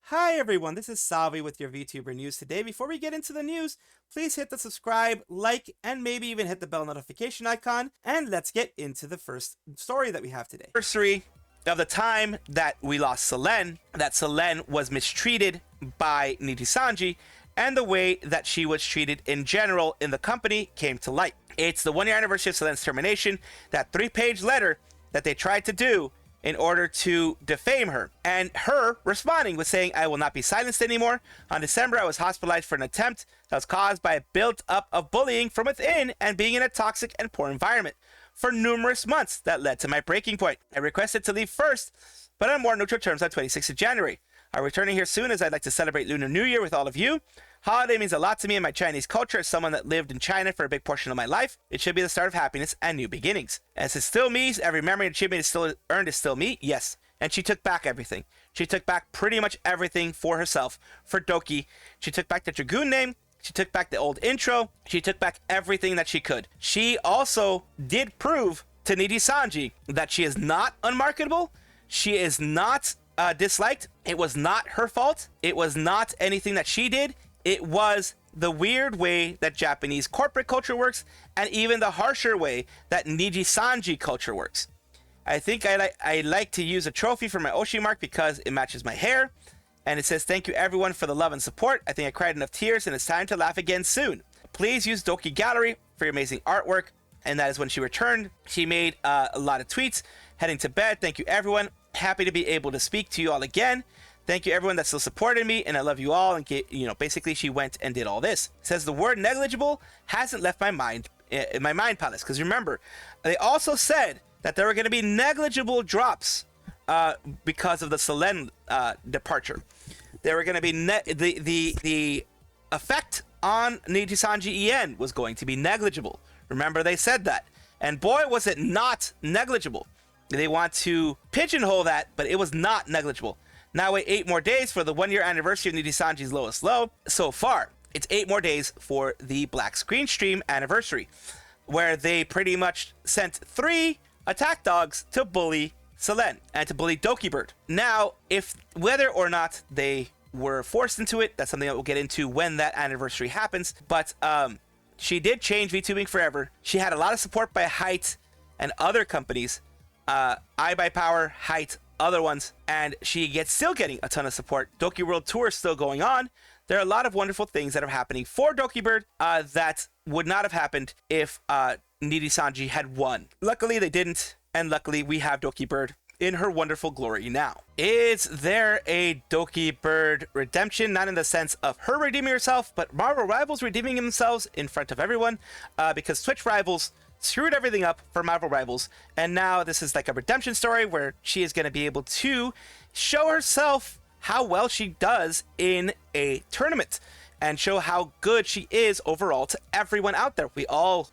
Hi everyone, this is Salvi with your VTuber news today. Before we get into the news, please hit the subscribe, like, and maybe even hit the bell notification icon, and let's get into the first story that we have today. Anniversary of the time that we lost Selen, that Selen was mistreated by Nijisanji, and the way that she was treated in general in the company came to light. It's the 1 year anniversary of Selen's termination, that 3-page letter that they tried to do in order to defame her, and her responding with saying, "I will not be silenced anymore. On December, I was hospitalized for an attempt that was caused by a build-up of bullying from within and being in a toxic and poor environment for numerous months that led to my breaking point. I requested to leave first, but on more neutral terms on 26th of January. I'm returning here soon as I'd like to celebrate Lunar New Year with all of you. Holiday means a lot to me in my Chinese culture as someone that lived in China for a big portion of my life. It should be the start of happiness and new beginnings. As it's still me, every memory and achievement is still earned is still me, yes." And she took back everything. She took back pretty much everything for herself, for Doki. She took back the Dragoon name. She took back the old intro. She took back everything that she could. She also did prove to Nijisanji that she is not unmarketable. She is not disliked. It was not her fault. It was not anything that she did. It was the weird way that Japanese corporate culture works, and even the harsher way that Nijisanji culture works. I think I like to use a trophy for my Oshi mark because it matches my hair, and it says, "Thank you everyone for the love and support. I think I cried enough tears, and it's time to laugh again soon. Please use Doki Gallery for your amazing artwork." And that is when she returned. She made a lot of tweets heading to bed. "Thank you everyone. Happy to be able to speak to you all again. Thank you everyone that still supported me, and I love you all." And basically she went and did all this. It says the word negligible hasn't left my mind in my mind palace, because remember, they also said that there were going to be negligible drops because of the Selen departure. There were going to be the effect on Nijisanji En was going to be negligible. Remember, they said that, and boy was it not negligible. They want to pigeonhole that, but it was not negligible. Now wait 8 more days for the 1 year anniversary of Nijisanji's lowest low. So far, it's 8 more days for the Black Screen Stream anniversary, where they pretty much sent 3 attack dogs to bully Selen and to bully Dokibird. Now, if whether or not they were forced into it, that's something that we'll get into when that anniversary happens. But she did change VTubing forever. She had a lot of support by Height and other companies, iBuyPower, Height, other ones, and she gets still getting a ton of support. Doki World Tour is still going on. There are a lot of wonderful things that are happening for Dokibird that would not have happened if Nijisanji had won. Luckily they didn't, and luckily we have Dokibird in her wonderful glory now. Is there a Dokibird redemption? Not in the sense of her redeeming herself, but Marvel Rivals redeeming themselves in front of everyone, because Twitch Rivals screwed everything up for Marvel Rivals, and now this is like a redemption story where she is going to be able to show herself how well she does in a tournament and show how good she is overall to everyone out there.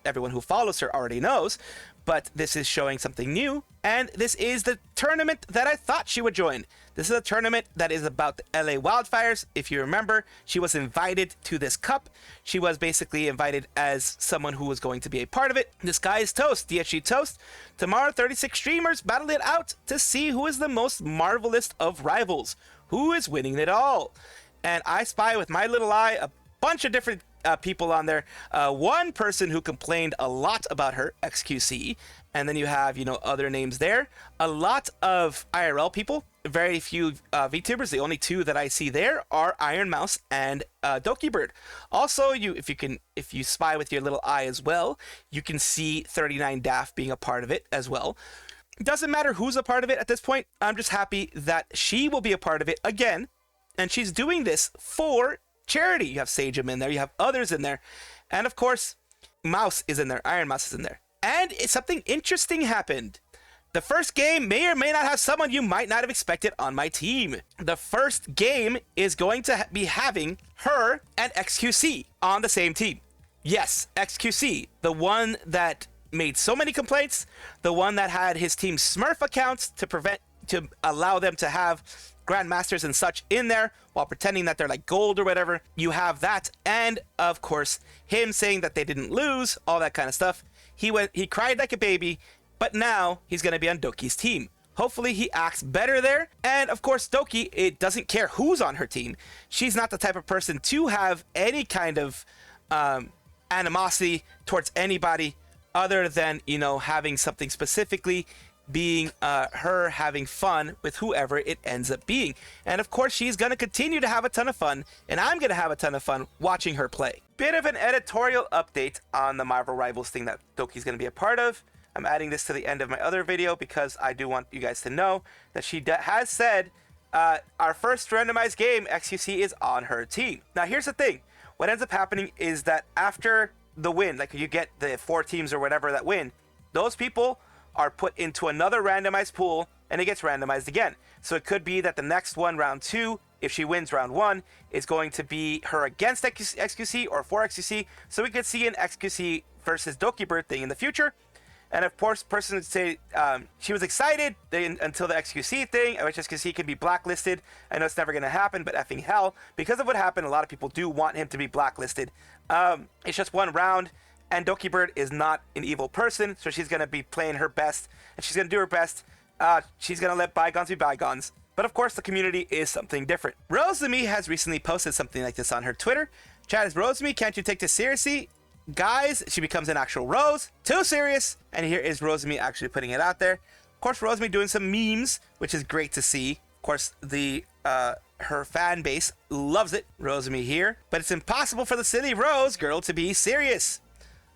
Everyone who follows her already knows, but this is showing something new, and this is the tournament that I thought she would join. This is a tournament that is about the LA wildfires. If you remember, she was invited to this cup. She was basically invited as someone who was going to be a part of it. The sky is toast, DSG toast. Tomorrow, 36 streamers battle it out to see who is the most marvelous of rivals, who is winning it all. And I spy with my little eye a bunch of different people on there. One person who complained a lot about her, XQC, and then you have, other names there. A lot of IRL people, very few VTubers. The only 2 that I see there are Ironmouse and Dokibird. Also, if you spy with your little eye as well, you can see 39 Daft being a part of it as well. It doesn't matter who's a part of it at this point. I'm just happy that she will be a part of it again, and she's doing this for charity. You have Sagem in there, you have others in there, and of course Mouse is in there, Ironmouse is in there. And something interesting happened. The first game may or may not have someone you might not have expected on my team. The first game is going to be having her and XQC on the same team. Yes, XQC, the one that made so many complaints, the one that had his team Smurf accounts to allow them to have grandmasters and such in there while pretending that they're like gold or whatever. You have that, and of course him saying that they didn't lose, all that kind of stuff. He cried like a baby, but now he's going to be on Doki's team. Hopefully he acts better there. And of course, Doki, it doesn't care who's on her team. She's not the type of person to have any kind of animosity towards anybody other than, you know, having something specifically being her having fun with whoever it ends up being. And of course, she's going to continue to have a ton of fun, and I'm going to have a ton of fun watching her play. Bit of an editorial update on the Marvel Rivals thing that Doki's going to be a part of. I'm adding this to the end of my other video because I do want you guys to know that she has said our first randomized game, XQC, is on her team. Now, here's the thing. What ends up happening is that after the win, like you get the 4 teams or whatever that win, those people are put into another randomized pool and it gets randomized again. So it could be that the next one, round 2, if she wins round 1, is going to be her against XQC or for XQC. So we could see an XQC versus Dokibird thing in the future. And of course, person would say she was excited until the XQC thing, which XQC could be blacklisted. I know it's never going to happen, but effing hell. Because of what happened, a lot of people do want him to be blacklisted. It's just one round, and Dokibird is not an evil person, so she's going to be playing her best, and she's going to do her best. She's going to let bygones be bygones. But of course, the community is something different. Rosemi has recently posted something like this on her Twitter. Chat is, Rosemi, can't you take this seriously? Guys, she becomes an actual Rose. Too serious. And here is Rosemi actually putting it out there. Of course, Rosemi doing some memes, which is great to see. Of course, her fan base loves it. Rosemi here. But it's impossible for the silly Rose girl to be serious.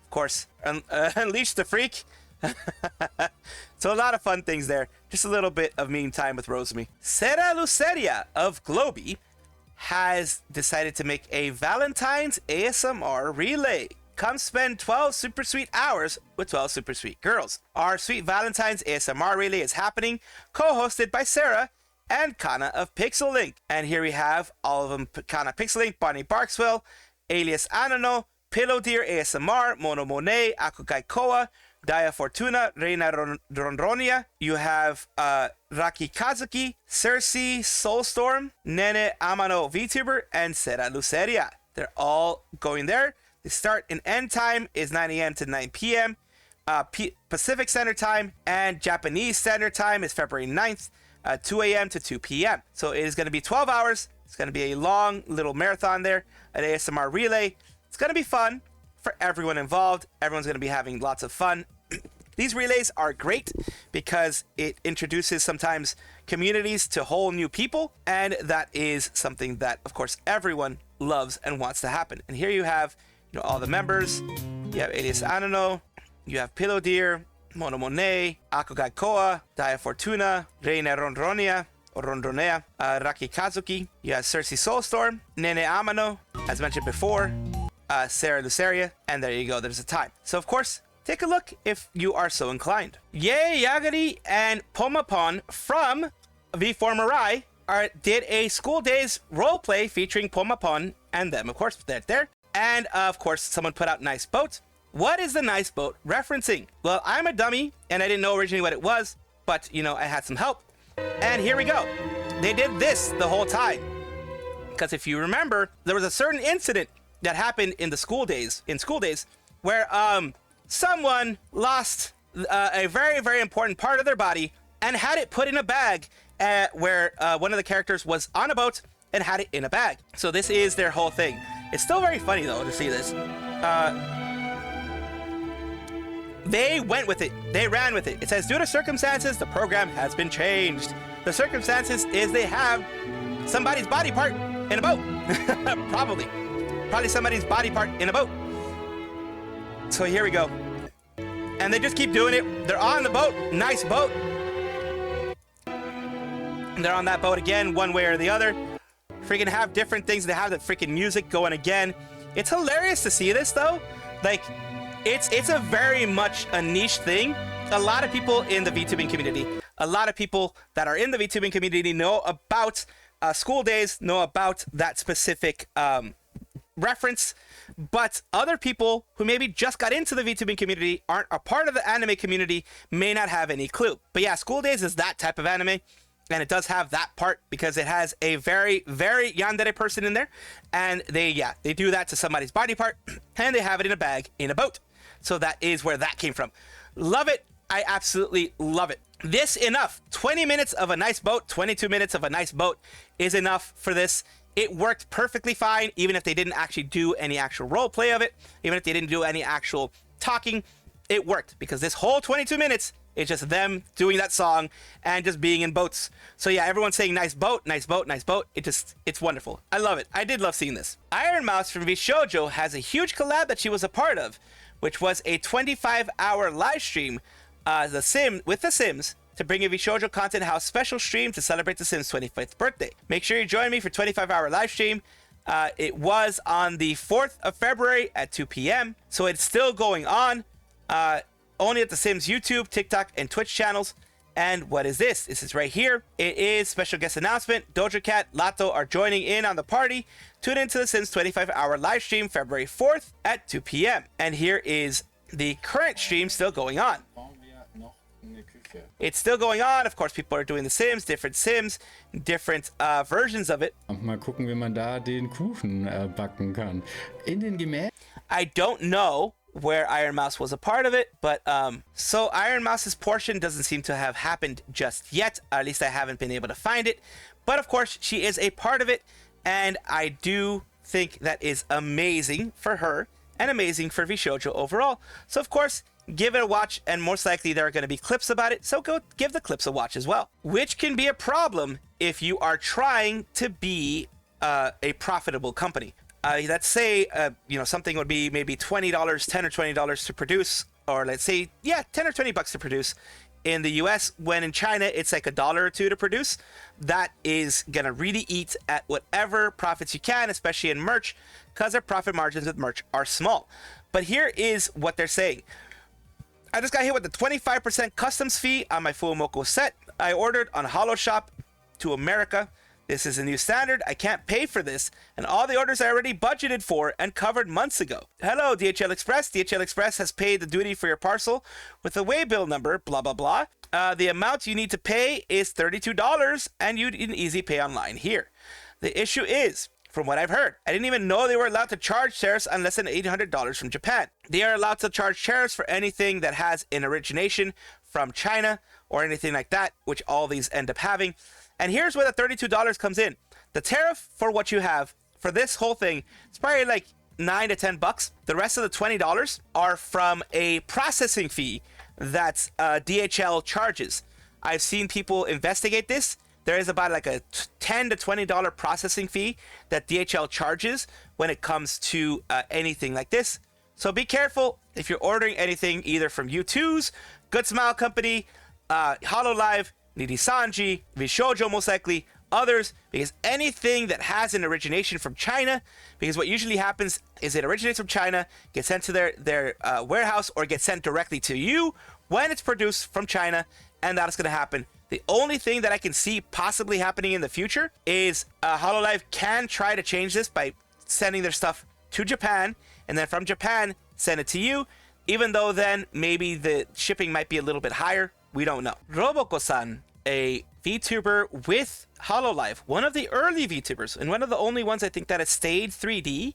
Of course, unleash the freak. So a lot of fun things there. Just a little bit of meme time with Rosemi. Cera Luceria of Globie has decided to make a Valentines ASMR relay. Come spend 12 super sweet hours with 12 super sweet girls. Our sweet Valentine's ASMR relay is happening, co-hosted by Sarah and Kana of Pixel Link. And here we have all of them: Kana Pixel Link, Bonnie Barkswell, Alias Anano, Pillow Deer ASMR, Mono Monet, Akugai Koa, Daya Fortuna, Reina Ronronia. You have Raki Kazuki, Cersei, Soulstorm, Nene Amano VTuber, and Cera Luceria. They're all going there. The start and end time is 9 a.m. to 9 p.m. Pacific Standard Time, and Japanese Standard Time is February 9th, 2 a.m. to 2 p.m. So it is going to be 12 hours. It's going to be a long little marathon there, an ASMR relay. It's going to be fun for everyone involved. Everyone's going to be having lots of fun. These relays are great because it introduces sometimes communities to whole new people, and that is something that, of course, everyone loves and wants to happen. And here you have, you know, all the members. You have Alias Anano, you have Pillow Deer, Mono Monet, Akugai Koa, Daya Fortuna, Reina Ronronia, or Rondronea, Raki Kazuki. You have Cersei Soulstorm, Nene Amano, as mentioned before, Cera Luceria, and there you go, there's a time. So of course, take a look if you are so inclined. Yae Yagari and Pomapon from V4 Mirai did a school days roleplay featuring Pomapon and them. Of course, they're there. And of course, someone put out Nice Boat. What is the Nice Boat referencing? Well, I'm a dummy and I didn't know originally what it was, but you know, I had some help. And here we go. They did this the whole time. Because if you remember, there was a certain incident that happened in school days, where someone lost a very, very important part of their body and had it put in a bag where one of the characters was on a boat and had it in a bag. So this is their whole thing. It's still very funny, though, to see this. They went with it. They ran with it. It says, due to circumstances, the program has been changed. The circumstances is they have somebody's body part in a boat. Probably somebody's body part in a boat. So here we go. And they just keep doing it. They're on the boat. Nice boat. And they're on that boat again, one way or the other. Freaking have different things. They have the freaking music going again. It's hilarious to see this, though. Like, it's a very much a niche thing. A lot of people in the VTubing community, a lot of people that are in the VTubing community know about school days, know about that specific reference. But other people who maybe just got into the VTubing community, aren't a part of the anime community, may not have any clue. But yeah, School Days is that type of anime. And it does have that part because it has a very, very yandere person in there. And they do that to somebody's body part. And they have it in a bag in a boat. So that is where that came from. Love it. I absolutely love it. this enough. 20 minutes of a nice boat, 22 minutes of a nice boat is enough for this. It worked perfectly fine, even if they didn't actually do any actual role play of it, even if they didn't do any actual talking, it worked because this whole 22 minutes is just them doing that song and just being in boats. So yeah, everyone's saying nice boat, nice boat, nice boat. It's wonderful. I love it. I did love seeing this. Ironmouse from VShoujo has a huge collab that she was a part of, which was a 25-hour live stream with The Sims to bring you VShoujo Content House special stream to celebrate The Sims' 25th birthday. Make sure you join me for 25-hour live stream. It was on the 4th of February at 2 p.m. So it's still going on. Only at The Sims YouTube, TikTok, and Twitch channels. And what is this? This is right here. It is special guest announcement. Doja Cat, Lato are joining in on the party. Tune into The Sims 25-hour live stream February 4th at 2 p.m. And here is the current stream still going on. It's still going on. Of course, people are doing the Sims, different versions of it. Mal gucken, wie man da den Kuchen backen kann. In den Gemälden. I don't know where Ironmouse was a part of it, but so Ironmouse's portion doesn't seem to have happened just yet. At least I haven't been able to find it. But of course, she is a part of it, and I do think that is amazing for her and amazing for VShoujo overall. So of course, give it a watch, and most likely there are going to be clips about it, so go give the clips a watch as well. Which can be a problem if you are trying to be a profitable company. Let's say, something would be maybe $20, $10 or $20 to produce, or let's say, yeah, 10 or 20 bucks to produce in the US, when in China it's like $1 or $2 to produce. That is going to really eat at whatever profits you can, especially in merch, because their profit margins with merch are small. But here is what they're saying. I just got hit with the 25% customs fee on my Fuumoko set I ordered on HoloShop to America. This is a new standard. I can't pay for this, and all the orders I already budgeted for and covered months ago. Hello, DHL Express. DHL Express has paid the duty for your parcel with a waybill number, blah, blah, blah. The amount you need to pay is $32, and you can easy pay online here. The issue is, from what I've heard, I didn't even know they were allowed to charge tariffs on less than $800 from Japan. They are allowed to charge tariffs for anything that has an origination from China or anything like that, which all these end up having. And here's where the $32 comes in. The tariff for what you have for this whole thing, it's probably like $9 to $10. The rest of the $20 are from a processing fee that DHL charges. I've seen people investigate this. There is about like a $10 to $20 processing fee that DHL charges when it comes to anything like this. So be careful if you're ordering anything either from U2's, Good Smile Company, Hololive, Nijisanji, VShoujo most likely, others, because anything that has an origination from China, because what usually happens is it originates from China, gets sent to their warehouse, or gets sent directly to you when it's produced from China, and that is going to happen. The only thing that I can see possibly happening in the future is Hololive can try to change this by sending their stuff to Japan, and then from Japan, send it to you, even though then maybe the shipping might be a little bit higher. We don't know. Roboco-san, a VTuber with Hololive, one of the early VTubers, and one of the only ones I think that has stayed 3D,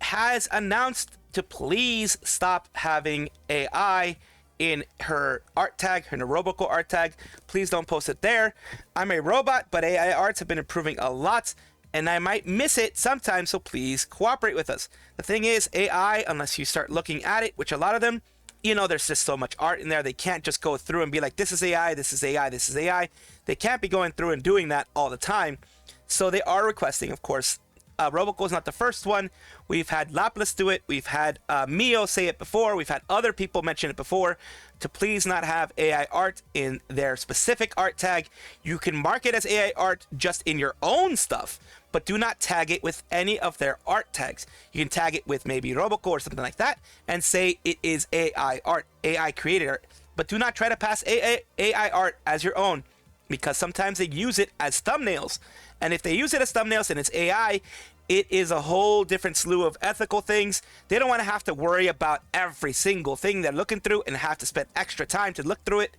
has announced to please stop having AI in her art tag, her Roboco art tag. Please don't post it there. I'm a robot, but AI arts have been improving a lot, and I might miss it sometimes, so please cooperate with us. The thing is, AI, unless you start looking at it, which a lot of them, there's just so much art in there, they can't just go through and be like, this is AI, this is AI, this is AI. They can't be going through and doing that all the time. So they are requesting, of course. Roboco is not the first one. We've had Laplus do it. We've had Mio say it before. We've had other people mention it before, to please not have AI art in their specific art tag. You can mark it as AI art just in your own stuff, but do not tag it with any of their art tags. You can tag it with maybe Roboco or something like that and say it is AI art, AI created art, but do not try to pass AI art as your own, because sometimes they use it as thumbnails. And if they use it as thumbnails and it's AI, it is a whole different slew of ethical things. They don't want to have to worry about every single thing they're looking through and have to spend extra time to look through it.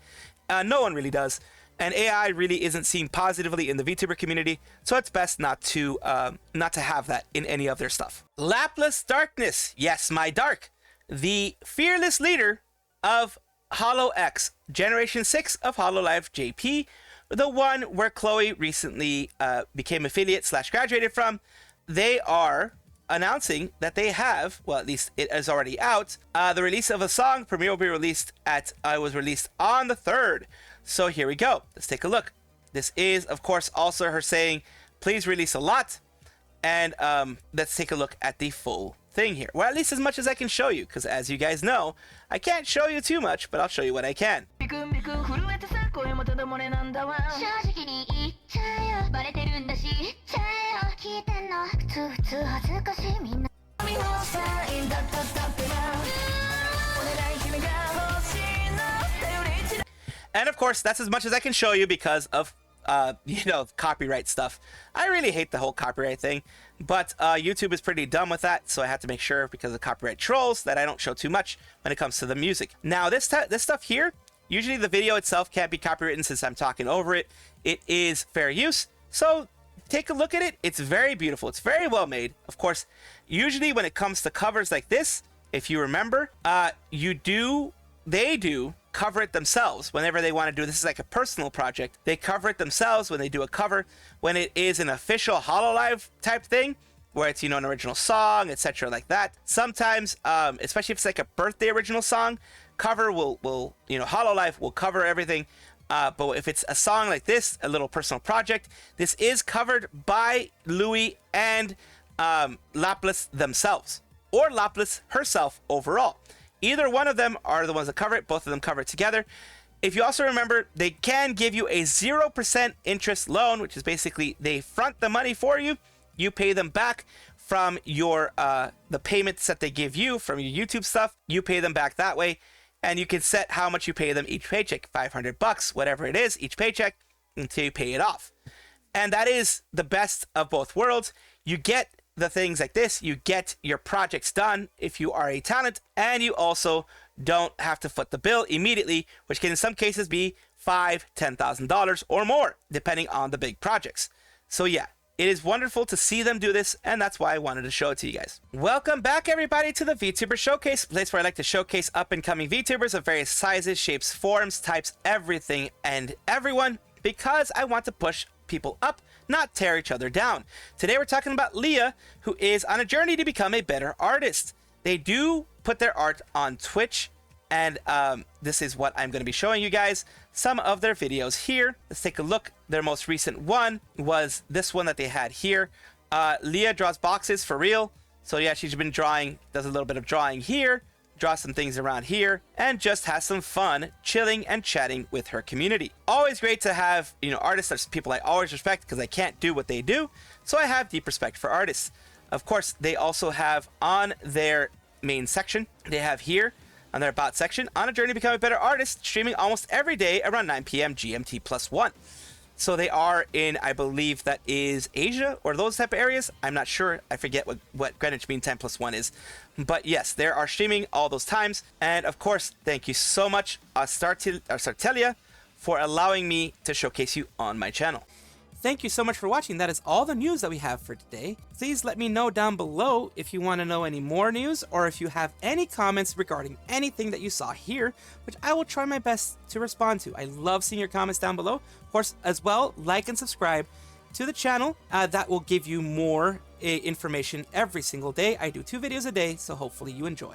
No one really does. And AI really isn't seen positively in the VTuber community, so it's best not to have that in any of their stuff. Laplus Darkness, yes, my dark, the fearless leader of Holo X, Generation 6 of Hololive JP, the one where Chloe recently became affiliate / graduated from. They are announcing that they have, well, at least it is already out, the release of a song. Premiere will be released was released on the 3rd. So here we go. Let's take a look. This is, of course, also her saying, please release a lot. And let's take a look at the full thing here. Well, at least as much as I can show you, because as you guys know, I can't show you too much, but I'll show you what I can. And of course, that's as much as I can show you because of copyright stuff. I really hate the whole copyright thing, but YouTube is pretty dumb with that, so I have to make sure, because of copyright trolls, that I don't show too much when it comes to the music. Now, this stuff here, usually the video itself can't be copywritten since I'm talking over it. It is fair use, so take a look at it. It's very beautiful. It's very well made. Of course, usually when it comes to covers like this, if you remember, they do cover it themselves whenever they want to do this. Is like a personal project. They cover it themselves when they do a cover. When it is an official Hololive type thing, where it's, an original song, etc., like that. Sometimes, especially if it's like a birthday original song, cover will Hololive will cover everything. But if it's a song like this, a little personal project, this is covered by Lui and Laplus themselves, or Laplus herself overall. Either one of them are the ones that cover it. Both of them cover it together. If you also remember, they can give you a 0% interest loan, which is basically they front the money for you. You pay them back from your the payments that they give you from your YouTube stuff. You pay them back that way, and you can set how much you pay them each paycheck, $500, whatever it is, each paycheck, until you pay it off. And that is the best of both worlds. You get the things like this, you get your projects done if you are a talent, and you also don't have to foot the bill immediately, which can in some cases be $5,000-$10,000 or more, depending on the big projects. So yeah, it is wonderful to see them do this, and that's why I wanted to show it to you guys. Welcome back, everybody, to the VTuber Showcase, a place where I like to showcase up-and-coming VTubers of various sizes, shapes, forms, types, everything and everyone, because I want to push people up, not tear each other down. Today we're talking about Leah, who is on a journey to become a better artist. They do put their art on Twitch, and this is what I'm going to be showing you guys, some of their videos here. Let's take a look. Their most recent one was this one that they had here. Leah draws boxes for real. So yeah, she's been drawing, does a little bit of drawing here, draws some things around here, and just has some fun chilling and chatting with her community. Always great to have, artists. There's people I always respect because I can't do what they do, so I have deep respect for artists. Of course, they also have on their main section, they have here on their about section, on a journey to become a better artist, streaming almost every day around 9 p.m. GMT +1. So they are in, I believe that is Asia or those type of areas. I'm not sure. I forget what Greenwich Mean Time +1 is. But yes, they are streaming all those times. And of course, thank you so much, Astartelia, for allowing me to showcase you on my channel. Thank you so much for watching. That is all the news that we have for today. Please let me know down below if you want to know any more news, or if you have any comments regarding anything that you saw here, which I will try my best to respond to. I love seeing your comments down below. Of course, as well, like and subscribe to the channel. That will give you more information every single day. I do 2 videos a day, so hopefully you enjoy.